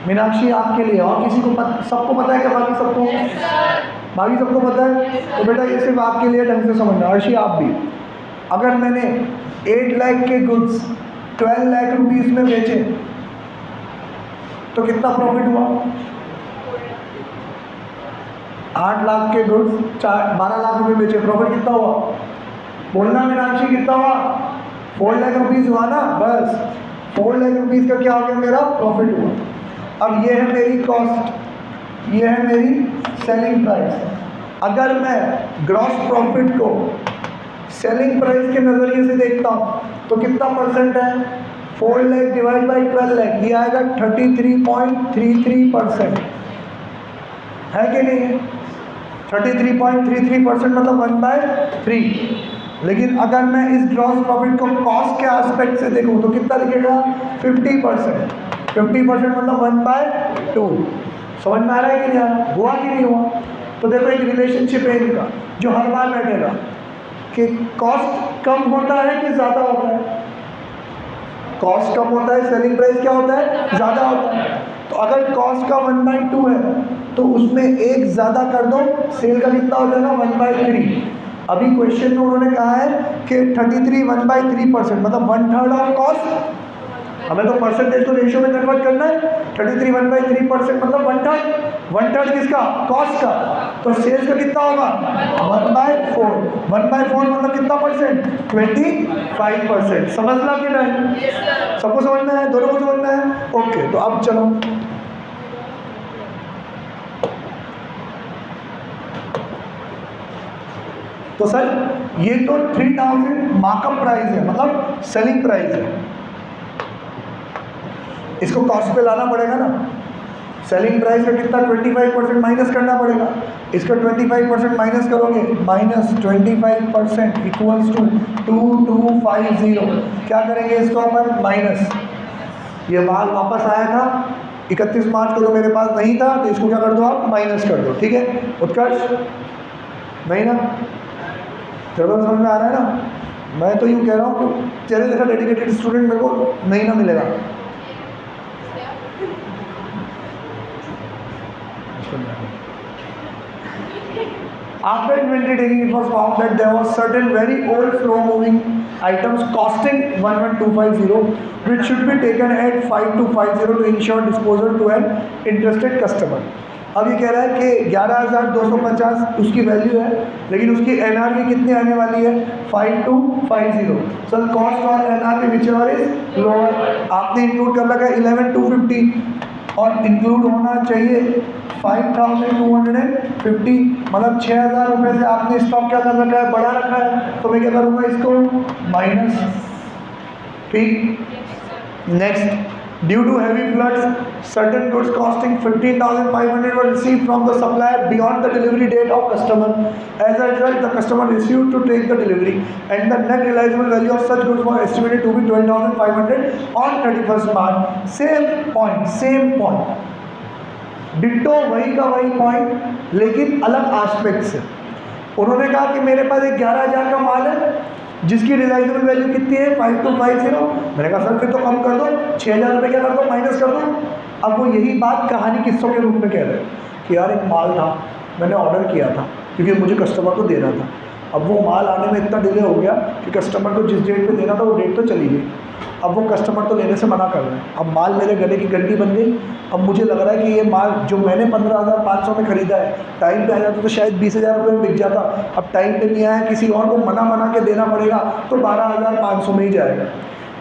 A: मीनाक्षी आपके लिए, और किसी को सबको पता है क्या, बाकी सबको पता है, तो बेटा ये सिर्फ आपके लिए ढंग से समझना। अर्शी आप भी, अगर मैंने 8 लाख के गुड्स 12 लाख रुपीज़ में बेचे तो कितना प्रॉफिट हुआ, 8 लाख के गुड्स 12 लाख रुपये बेचे, प्रॉफिट कितना हुआ, बोलना मीनाक्षी, कितना हुआ, 4 लाख रुपीज़ हुआ ना, बस 4 लाख रुपीज़ का क्या हो गया, मेरा प्रॉफिट हुआ। अब ये है मेरी कॉस्ट, ये है मेरी सेलिंग प्राइस। अगर मैं ग्रॉस प्रॉफिट को सेलिंग प्राइस के नज़रिए से देखता हूँ तो कितना परसेंट है, 4 लाख डिवाइड बाई 12 लाख, ये आएगा 33.33%, है कि नहीं है, 33.33% मतलब 1/3। लेकिन अगर मैं इस ग्रॉस प्रॉफिट को कॉस्ट के एस्पेक्ट से देखूं तो कितना दिखेगा, 50%। 50% मतलब 1/2। समझ में आ रहा है कि नहीं आ रहा, हुआ कि नहीं हुआ। तो देखो एक रिलेशनशिप है इनका जो हर बार बैठेगा कि कॉस्ट कम होता है कि ज़्यादा होता है, कॉस्ट कम होता है, सेलिंग प्राइस क्या होता है, ज़्यादा होता है। तो अगर कॉस्ट का 1/2 है तो उसमें एक ज़्यादा कर दो, सेल का कितना हो जाएगा, 1/3। अभी क्वेश्चन में उन्होंने कहा है कि 33 1/3%, मतलब 1/3 ऑफ कॉस्ट। हमें तो परसेंटेज को रेशियो में कन्वर्ट करना है। 33 1/3% मतलब 1/3। 1/3 किसका? कॉस्ट का। तो सेल्स का कितना होगा? 1/4। 1/4 मतलब कितना परसेंट? 25%। समझना कि नहीं? सबको समझना है? दोनों को समझना है? ओके, तो अब चलो तो सर ये तो 3000 मार्कअप प्राइस है, मतलब सेलिंग प्राइस है। इसको कॉस्ट पे लाना पड़ेगा ना। सेलिंग प्राइस का कितना? 25% माइनस करना पड़ेगा। इसका 25% माइनस करोगे, -25% इक्वल्स टू 2250। क्या करेंगे इसको अपन? माइनस। ये माल वापस आया था 31 मार्च को, तो मेरे पास नहीं था, तो इसको क्या कर दो आप? माइनस कर दो। ठीक है उत्कर्ष? नहीं ना? चलो समझ में आ रहा है ना? मैं तो यूँ कह रहा हूँ कि तेरे जैसा डेडिकेटेड स्टूडेंट मेरे को नहीं ना मिलेगा। After inventory taking, it was found that there was certain very old slow moving items costing 11250, which should be taken at 5250 to ensure disposal to an interested customer. अब ये कह रहा है कि 11,250 उसकी वैल्यू है, लेकिन उसकी NRV कितनी आने वाली है? 5250। सर कॉस्ट और NRV which ever is lower, आपने इंक्लूड कर रखा है 11,250 और इंक्लूड होना चाहिए 5,250, मतलब 6,000 रुपये से आपने स्टॉक क्या कर रखा है? बढ़ा रखा है। तो मैं क्या करूँगा? इसको माइनस। ठीक, next, due to heavy floods certain goods costing 15,500 were received from the supplier beyond the delivery date of customer. As a result, the customer refused to take the delivery and the net realizable value of such goods was estimated to be 12,500 on 31st March. Same point, ditto वही का वही point, लेकिन अलग aspect से। उन्होंने कहा कि मेरे पास एक 11,000 का माल है जिसकी रिलाइजेबल वैल्यू कितनी है? 5250। मैंने कहा सर फिर तो कम कर दो, 6,000 रुपये क्या कर दो? माइनस कर दो। अब वो यही बात कहानी किस्सों के रूप में कह रहे हैं कि यार एक माल था, मैंने ऑर्डर किया था क्योंकि मुझे कस्टमर को देना था। अब वो माल आने में इतना डिले हो गया कि कस्टमर को जिस डेट पे देना था वो डेट तो चली गई। अब वो कस्टमर तो लेने से मना कर रहे हैं। अब माल मेरे गले की घंटी बन गई। अब मुझे लग रहा है कि ये माल जो मैंने 15,500 में ख़रीदा है, टाइम पे आ जाता तो शायद 20,000 रुपये में बिक जाता। अब टाइम पे नहीं आया, किसी और को मना के देना पड़ेगा, तो 12,500 में ही जाएगा।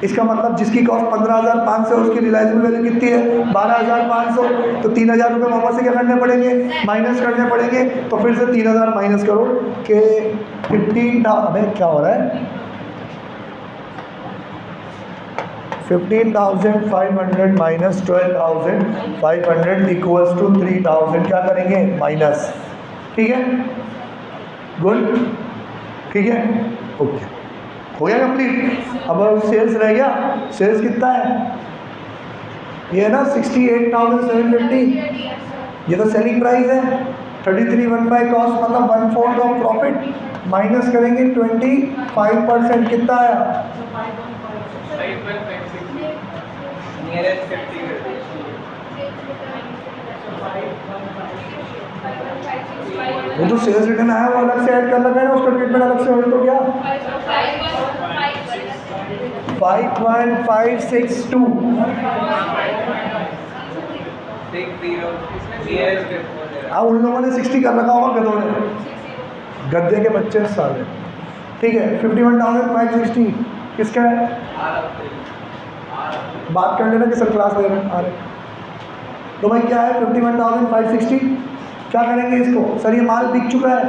A: इसका मतलब जिसकी कॉस्ट 15,500 है उसकी रिलाइजेबल वैल्यू कितनी है? 12,500। तो 3,000 रुपये वापस से क्या करने पड़ेंगे? माइनस करने पड़ेंगे। तो फिर से 3,000 माइनस करो कि 15,000 क्या हो रहा है? 15,500 माइनस 12,500 इक्वल्स टू 3,000। क्या करेंगे? माइनस। ठीक है, गुड, ठीक है, ओके, हो गया कंप्लीट। अब सेल्स रह गया। सेल्स कितना है? ये है ना 68,750। ये तो सेलिंग प्राइस है। 33 1 बाई कॉस्ट मतलब 1/4 ऑफ प्रॉफिट माइनस करेंगे 25%। कितना आया? वो जो सेल्स रिटर्न आया वो अलग से ऐड कर लगा है ना, उसका ट्रीटमेंट अलग से हो तो क्या? 5.562। हाँ, उन लोगों ने 60 कर रखा होगा, गधों ने, गद्दे के बच्चे साले। ठीक है, 51,560 किसका है? बात कर लेना कि सर क्लास ले रहे हैं। अरे तो भाई क्या है? 51,560। क्या करेंगे इसको? सर ये माल बिक चुका है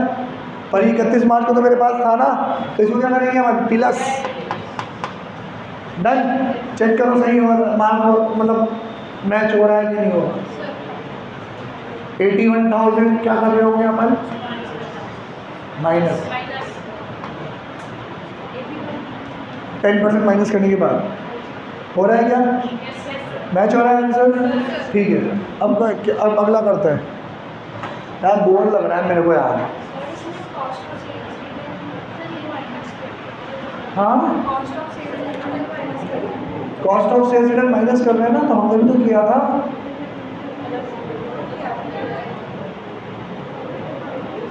A: पर 31 मार्च को तो मेरे पास था ना, तो इसको क्या करेंगे हम? प्लस। डन। चेक करो सही और माल को मतलब मैच हो रहा है कि नहीं हो रहा। 81,000 क्या कर रहे होंगे अपन? माइनस 10% माइनस करने के बाद हो रहा है क्या? मैच हो रहा है आंसर? ठीक है, अब अगला करते हैं। यार बोर लग रहा है मेरे को यार। हाँ, cost of sales return minus कर रहे हैं ना, तो हमने भी तो किया था।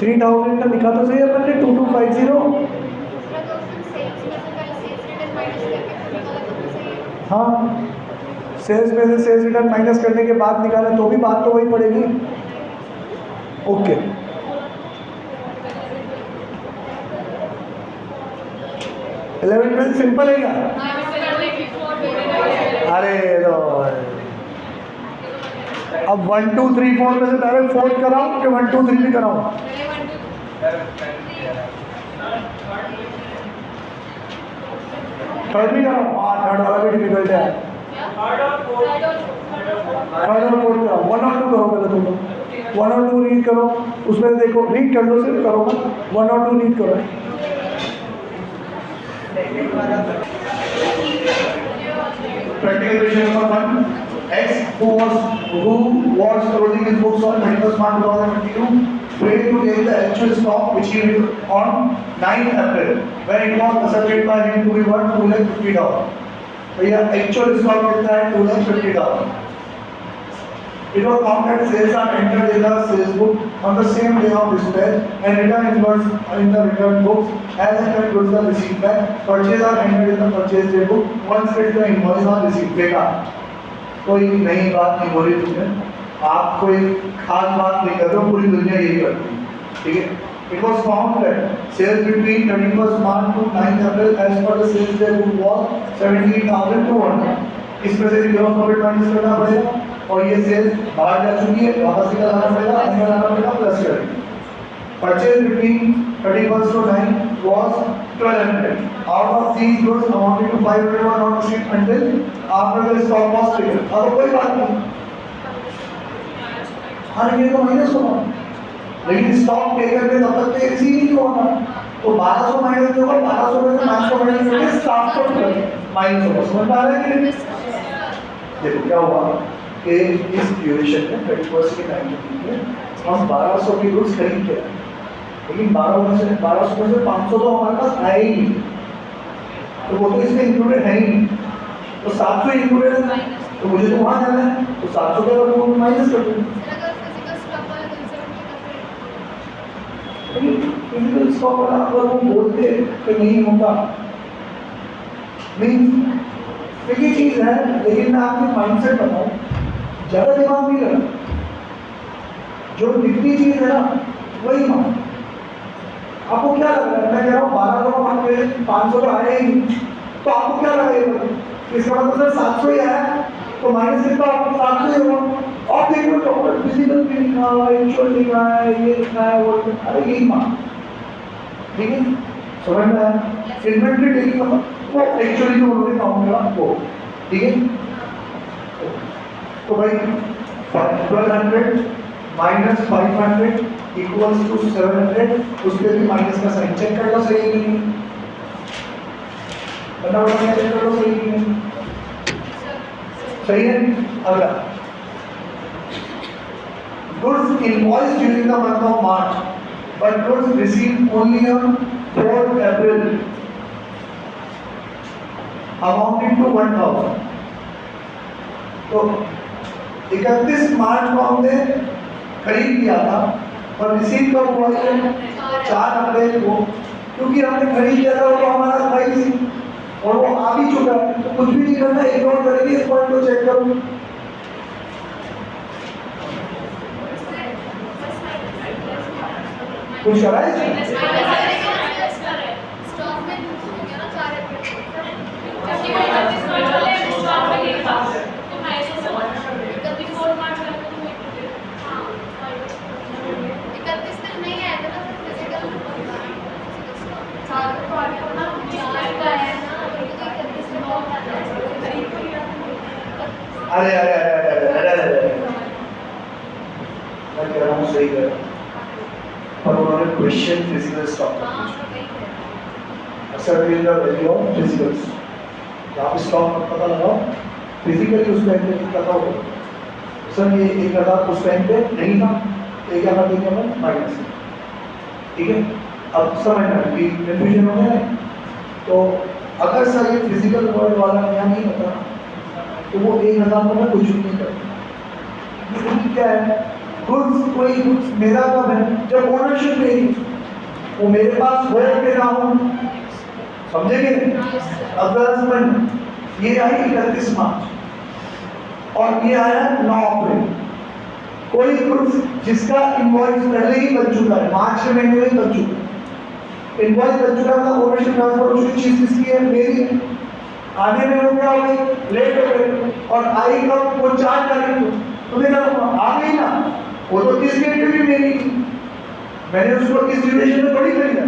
A: 3000 का लिखा तो सही अपन ने 2250। हाँ, सेल्स में से सेल्स रिटर्न माइनस करने के बाद निकाला तो भी बात तो वही पड़ेगी। ओके, इलेवन ट्वेल्थ सिंपल है क्या? अरे अब 1 2 3 4 में से डायरेक्ट 4 कराऊं कि 1 2 3 भी कराऊं? थर्ड भी कराऊं? हाँ, थर्ड वाला भी डिफिकल्ट है। थर्ड और फोर्थ कराओ, 1 और 2 करो पहले तुम लोग। 1 और 2 रीड करो, उसमें देखो रीड कर लो, सिर्फ करो मत, 1 और 2 रीड करो। Practical question number 1. X, who was closing his books on 31st March 2022, failed to take the actual stock which he did on 9th April, when it was asserted by him to be worth $250. भैया actual stock कितना है? $250. It was found that sales are entered in the sales book on the same day of dispatch and written in the return books as and when goods are received back. Purchase are entered in the purchase day book once the invoice are received. देखा, कोई नई बात नहीं बोली तुमने, आप कोई खास बात नहीं कर रहे हो, पूरी दुनिया यही करती है, ठीक है? It was found that sales between 31st March to 9th April as per the sales day book was 17,200. इसमें से ग्रॉस प्रॉफिट माइनस करना पड़ेगा और ये सेल्स बाहर जा चुकी है, वापस निकालना पड़ेगा, अंदर लाना पड़ेगा, प्लस करेंगे। Purchase between 31st to 9th was 1200. Out of these goods amounting to 500 were not received until after the stock was taken. अब कोई बात नहीं, हाँ ये तो माइनस होगा, लेकिन स्टॉक टेकर पे तब तक तो रिसीव ही नहीं होगा, तो 1200 माइनस नहीं होगा, 1200 में से 500 माइनस करके स्टॉक को माइनस होगा। समझ आ रहा है कि नहीं? देखो क्या हुआ कि इस ड्यूरेशन में 31st के टाइम में हम 1200 की गुड्स खरीद के, लेकिन 1200 में से 500 तो हमारे पास आए ही नहीं, तो वो तो इसमें इंक्लूडेड है ही नहीं, तो 700 इंक्लूडेड है, तो मुझे तो वहाँ जाना है, तो 700 का वो माइनस कर दूँ। फिजिकल स्टॉक वाला अगर वो बोलते कि नहीं होगा, मीन्स एक ही चीज़ है, लेकिन मैं आपको माइंडसेट बताऊँ, ज़्यादा दिमाग नहीं लगा, जो दिखती चीज़ है ना वही मान। आपको क्या लग रहा है? मैं कह रहा हूँ 1200 का मान ले, 500 तो आया ही नहीं, तो आपको क्या लगेगा? इसका मतलब सर 700 ही आया, तो माइनस कितना आपको 700 ही होगा। और देखो तो फिजिकल भी लिखा हुआ है, इंश्योर लिखा है, ये लिखा है, वो लिखा है, अरे यही मान, ठीक है? समझ में आया? इन्वेंट्री टेकिंग मतलब वो एक्चुअली जो उन्होंने काउंट करा वो, ठीक है? तो भाई 1200 माइनस 500 इक्वल्स टू 700, उसके भी माइनस का साइन चेक कर लो सही है कि नहीं, फटाफट चेक कर लो सही है कि नहीं, सही है? अगला goods invoiced during the month of March but goods received only on 4th April amounting to 1000. तो 31 मार्च को हमने खरीद किया था और रिसीव कब हुआ है? 4 अप्रैल को, क्योंकि हमने खरीद किया था वो तो हमारा था ही और वो आ भी चुका है, तो कुछ भी नहीं करना, इग्नोर करेंगे, इस पॉइंट को चेक करो। कुछ करा है? अरे अरे अरे अरे अरे अरे मैं कह रहा हूँ सही है, और उन्होंने क्वेश्चन फिजिकल स्टॉक का पूछा। अक्सर वैल्यू ऑफ फिजिकल्स, आप स्टॉक का पता लगाओ, फिजिकली उस टाइम पे पता हो सर ये 1000 उस टाइम पे नहीं था, 1000 देंगे हम माइनस, ठीक है? अब समझना कि कन्फ्यूजन हो गया है, तो अगर सर ये फिजिकल वर्ल्ड वाला नया नहीं होता तो वो 1000 को मैं कुछ भी नहीं करता। क्या है गुड्स कोई गुड्स मेरा कब है, जब ओनरशिप मेरी, वो मेरे पास हो के ना हो, समझेंगे? अदरसमेंट ये आई 31 मार्च और ये आया 9 अप्रैल। कोई गुड्स जिसका इनवॉइस पहले ही बन चुका है, मार्च के महीने में बन चुका है, इनवॉइस बन चुका था, ओनरशिप ट्रांसफर हो चुकी, चीज किसकी है? मेरी है। आने में हो गया, हो गई, लेट हो गए और आई कब? वो 4 तारीख को। तो मेरा आ गई ना, वो तो किस डेट में भी मेरी थी, मैंने उसको किस ड्यूरेशन में थोड़ी खरीदा,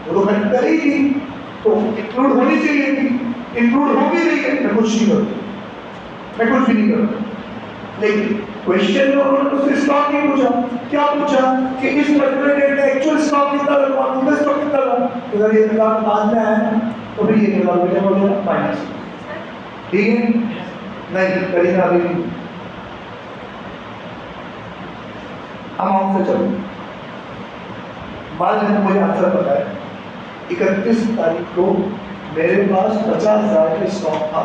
A: वो तो खरीद कर ही थी, तो इंक्लूड होनी चाहिए थी, इंक्लूड हो भी रही है। मैं कुछ नहीं करूँ, मैं कुछ भी नहीं करूँ। लेकिन क्वेश्चन में उन्होंने उससे स्टॉक नहीं पूछा। क्या पूछा कि इस पर्टिकुलर डेट में एक्चुअल स्टॉक कितना लगा, टोटल स्टॉक कितना लगा। अगर ये मिला बाद में आया तो फिर ये मिला बेटा हो गया माइनस, ठीक है? नहीं करीना अभी नहीं। अमाउंट से चलो, मान लेते मुझे आंसर पता है, 31 तारीख को मेरे पास 50,000 का स्टॉक था,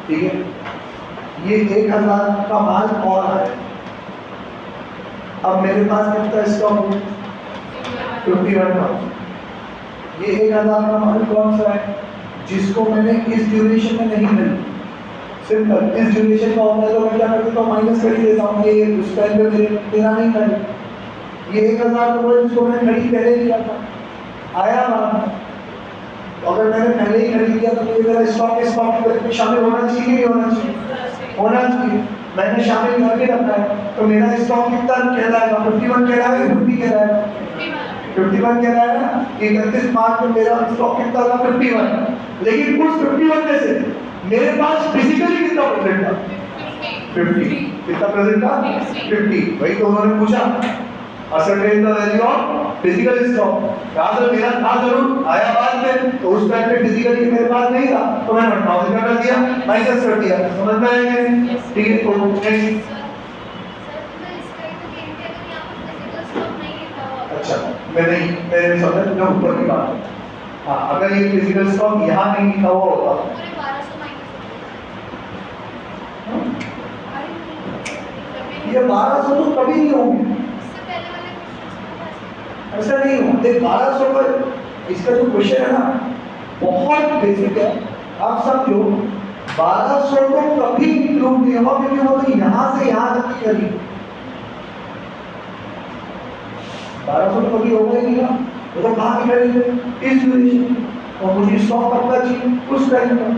A: ठीक है? ये 1,000 का माल और आया, अब मेरे पास कितना स्टॉक है? 51,000। ये 1,000 का माल कौन सा है? जिसको मैंने इस ड्यूरेशन में नहीं मिली। सिंपल, इस ड्यूरेशन का होता है तो मैं क्या कर देता हूँ? माइनस कर ही देता हूँ। ये उस टाइम पे मेरे देना नहीं था। ये 1,000 रुपये जिसको मैंने खरीद पहले किया था, आया माल, अगर मैंने पहले ही खरीद लिया तो ये मेरा स्टॉक में शामिल होना चाहिए कि नहीं होना चाहिए? होना चाहिए। मैंने शामिल करके रखा है तो मेरा स्टॉक कितना कहलाएगा? 51 कहलाएगा, 50 कहलाएगा? 51 कहलाएगा। 31 मार्च में मेरा स्टॉक कितना था? 51। लेकिन उस 51 में से मेरे पास फिजिकली कितना प्रेजेंट था? 50। कितना प्रेजेंट था? 50। वही तो उन्होंने पूछा, ascertain the value of physical stock। कहा सर मेरा था जरूर, आया बाद में, तो उस टाइम पे फिजिकली मेरे पास नहीं था तो मैंने 1000 का कर दिया, माइनस कर दिया। समझ में आएंगे? ठीक है, तो नेक्स्ट। अच्छा, मैंने समझा जो ऊपर की बात है। हाँ, अगर ये फिजिकल स्टॉक यहाँ नहीं लिखा हुआ होता, ये 1200 तो कभी नहीं होंगे, ऐसा नहीं हो। देख 1200 पर इसका जो क्वेश्चन है ना बहुत बेसिक है, आप समझो। 1200 को कभी इंक्लूड नहीं होगा क्योंकि वो तो यहाँ से यहाँ तक की करी, 1200 तो कभी होगा ही नहीं ना, वो तो कहाँ की करेंगे? इस ड्यूरेशन। और मुझे स्टॉक कब चाहिए? उस टाइम पर।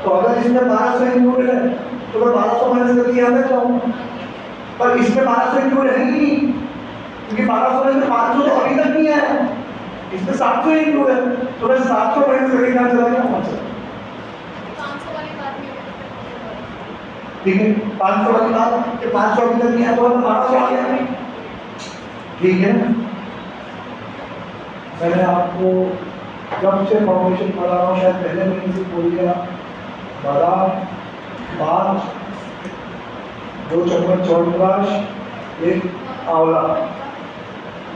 A: तो अगर इसमें 1200 इंक्लूड है तो मैं 1200 माइनस करके यहाँ तक जाऊँगा, पर इसमें 1200 इंक्लूड है ही नहीं क्योंकि 1200 में से 500 तो अभी तक नहीं आया, इसमें 700 इंक्लूड है, तो मैं 700 माइनस करके क्या चला गया? 500। ठीक है, 500 वाली बात कि 500 अभी तक नहीं आया तो 1200 आ गया, ठीक है? मैंने आपको जब से फाउंडेशन पढ़ा रहा हूँ, शायद पहले महीने से बोल दिया, बादाम, पाँच, 2 चम्मच च्यवनप्राश, 1 आंवला,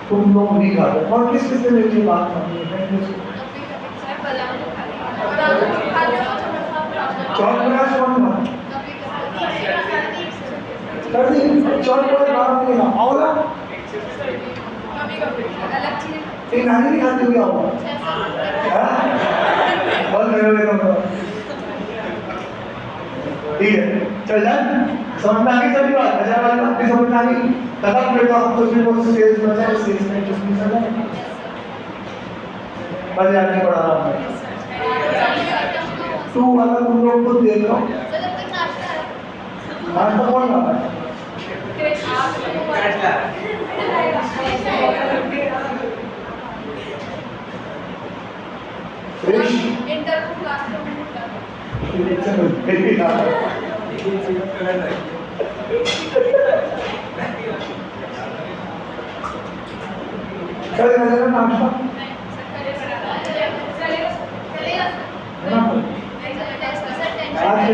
A: तुम लोग नहीं खाते। और किस किस ने मेरी बात मानी है? च्यवनप्राश कौन था? कर दी च्यवनप्राश बात नहीं ना, आंवला एक नानी नहीं खाती हुई आंवला, बहुत मेरा ठीक है, चल जाए। समझ में आ गई सभी बात? अच्छा वाली बात भी समझ में आ गई? तब फिर तो हम कुछ भी बहुत सेल्स में जाए, सेल्स में कुछ नहीं समझ मजे आने पड़ा रहा हूँ। तू अगर तुम लोग को देख लो, नाश्ता कौन खा रहा है? फ्रेश चले ना नाश्ता आज